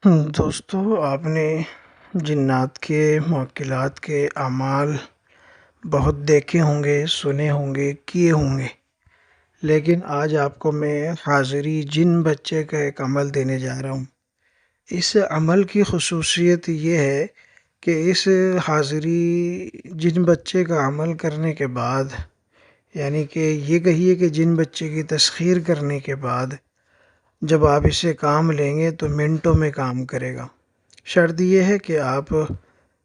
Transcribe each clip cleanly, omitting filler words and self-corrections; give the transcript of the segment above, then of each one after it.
دوستو، آپ نے جنات کے موکلات کے اعمال بہت دیکھے ہوں گے، سنے ہوں گے، کیے ہوں گے، لیکن آج آپ کو میں حاضری جن بچے کا ایک عمل دینے جا رہا ہوں۔ اس عمل کی خصوصیت یہ ہے کہ اس حاضری جن بچے کا عمل کرنے کے بعد، یعنی کہ یہ کہیے کہ جن بچے کی تسخیر کرنے کے بعد جب آپ اسے کام لیں گے تو منٹوں میں کام کرے گا۔ شرط یہ ہے کہ آپ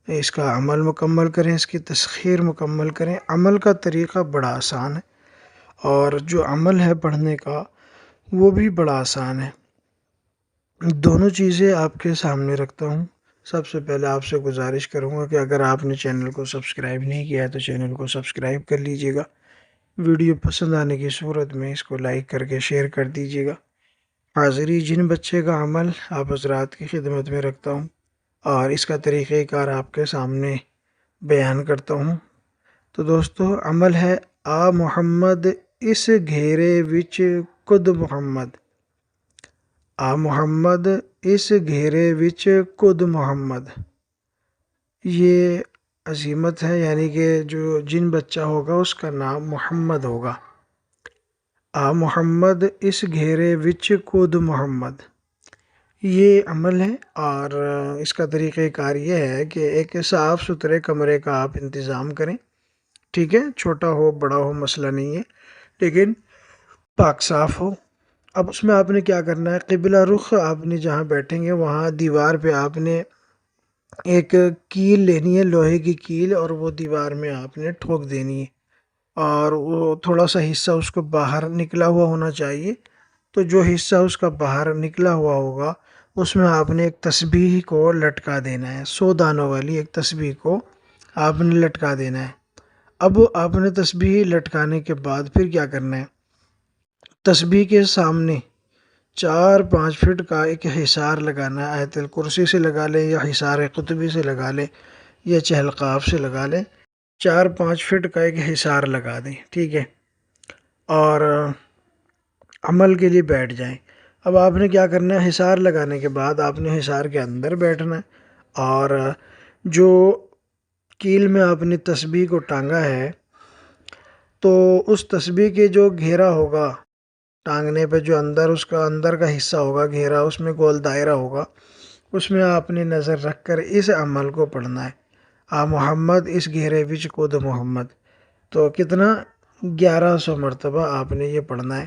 اس کا عمل مکمل کریں، اس کی تسخیر مکمل کریں۔ عمل کا طریقہ بڑا آسان ہے، اور جو عمل ہے پڑھنے کا وہ بھی بڑا آسان ہے۔ دونوں چیزیں آپ کے سامنے رکھتا ہوں۔ سب سے پہلے آپ سے گزارش کروں گا کہ اگر آپ نے چینل کو سبسکرائب نہیں کیا ہے تو چینل کو سبسکرائب کر لیجئے گا۔ ویڈیو پسند آنے کی صورت میں اس کو لائک کر کے شیئر کر دیجئے گا۔ حاضری جن بچے کا عمل آپ حضرات کی خدمت میں رکھتا ہوں، اور اس کا طریقہ کار آپ کے سامنے بیان کرتا ہوں۔ تو دوستو، عمل ہے آ محمد اس گھیرے وچ کد محمد۔ آ محمد اس گھیرے وچ کد محمد۔ یہ عزیمت ہے، یعنی کہ جو جن بچہ ہوگا اس کا نام محمد ہوگا۔ آ محمد اس گھیرے وچ کد محمد، یہ عمل ہے۔ اور اس کا طریقہ کار یہ ہے کہ ایک صاف ستھرے کمرے کا آپ انتظام کریں، ٹھیک ہے؟ چھوٹا ہو بڑا ہو مسئلہ نہیں ہے، لیکن پاک صاف ہو۔ اب اس میں آپ نے کیا کرنا ہے، قبلہ رخ آپ نے جہاں بیٹھیں گے وہاں دیوار پہ آپ نے ایک کیل لینی ہے، لوہے کی کیل، اور وہ دیوار میں آپ نے ٹھوک دینی ہے، اور وہ تھوڑا سا حصہ اس کو باہر نکلا ہوا ہونا چاہیے۔ تو جو حصہ اس کا باہر نکلا ہوا ہوگا اس میں آپ نے ایک تسبیح کو لٹکا دینا ہے، 100 دانوں والی ایک تسبیح کو آپ نے لٹکا دینا ہے۔ اب آپ نے تسبیح لٹکانے کے بعد پھر کیا کرنا ہے، تسبیح کے سامنے 4-5 فٹ کا ایک حصار لگانا ہے۔ آیت الکرسی سے لگا لیں، یا حصار قطبی سے لگا لیں، یا چہل قاف سے لگا لیں۔ 4-5 فٹ کا ایک حصار لگا دیں، ٹھیک ہے؟ اور عمل کے لیے بیٹھ جائیں۔ اب آپ نے کیا کرنا ہے، حصار لگانے کے بعد آپ نے حصار کے اندر بیٹھنا ہے، اور جو کیل میں آپ نے تسبیح کو ٹانگا ہے تو اس تسبیح کے جو گھیرا ہوگا ٹانگنے پہ، جو اندر اس کا اندر کا حصہ ہوگا گھیرا، اس میں گول دائرہ ہوگا، اس میں آپ نے نظر رکھ کر اس عمل کو پڑھنا ہے، آ محمد اس گھیرے وچ کد محمد۔ تو کتنا، 1100 مرتبہ آپ نے یہ پڑھنا ہے،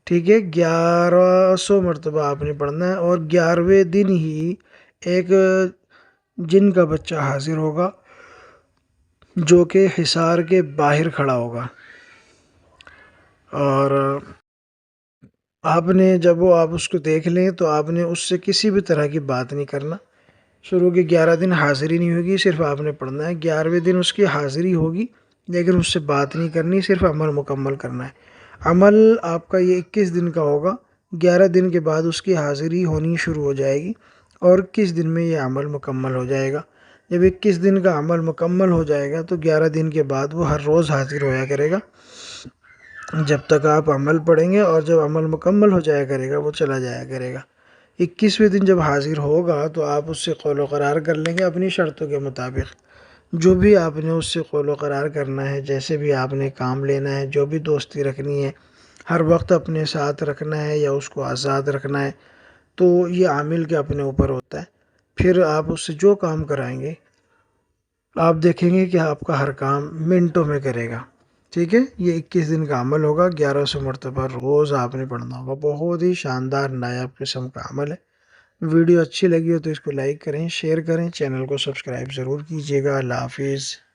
ٹھیک ہے؟ 1100 مرتبہ آپ نے پڑھنا ہے، اور 11ویں دن ہی ایک جن کا بچہ حاضر ہوگا جو کہ حصار کے باہر کھڑا ہوگا، اور آپ نے جب وہ آپ اس کو دیکھ لیں تو آپ نے اس سے کسی بھی طرح کی بات نہیں کرنا۔ شروع کے 11 دن حاضری نہیں ہوگی، صرف آپ نے پڑھنا ہے۔ 11ویں دن اس کی حاضری ہوگی، لیکن اس سے بات نہیں کرنی، صرف عمل مکمل کرنا ہے۔ عمل آپ کا یہ 21 دن کا ہوگا۔ 11 دن کے بعد اس کی حاضری ہونی شروع ہو جائے گی، اور 21 دن میں یہ عمل مکمل ہو جائے گا۔ جب 21 دن کا عمل مکمل ہو جائے گا تو 11 دن کے بعد وہ ہر روز حاضر ہویا کرے گا، جب تک آپ عمل پڑھیں گے، اور جب عمل مکمل ہو جایا کرے گا وہ چلا جایا کرے گا۔ 21ویں دن جب حاضر ہوگا تو آپ اس سے قول و قرار کر لیں گے اپنی شرطوں کے مطابق، جو بھی آپ نے اس سے قول و قرار کرنا ہے، جیسے بھی آپ نے کام لینا ہے، جو بھی دوستی رکھنی ہے، ہر وقت اپنے ساتھ رکھنا ہے یا اس کو آزاد رکھنا ہے، تو یہ عامل کے اپنے اوپر ہوتا ہے۔ پھر آپ اس سے جو کام کرائیں گے آپ دیکھیں گے کہ آپ کا ہر کام منٹوں میں کرے گا، ٹھیک ہے؟ یہ 21 دن کا عمل ہوگا، 1100 مرتبہ روز آپ نے پڑھنا ہوگا۔ بہت ہی شاندار نایاب قسم کا عمل ہے۔ ویڈیو اچھی لگی ہو تو اس کو لائک کریں، شیئر کریں، چینل کو سبسکرائب ضرور کیجیے گا۔ اللہ حافظ۔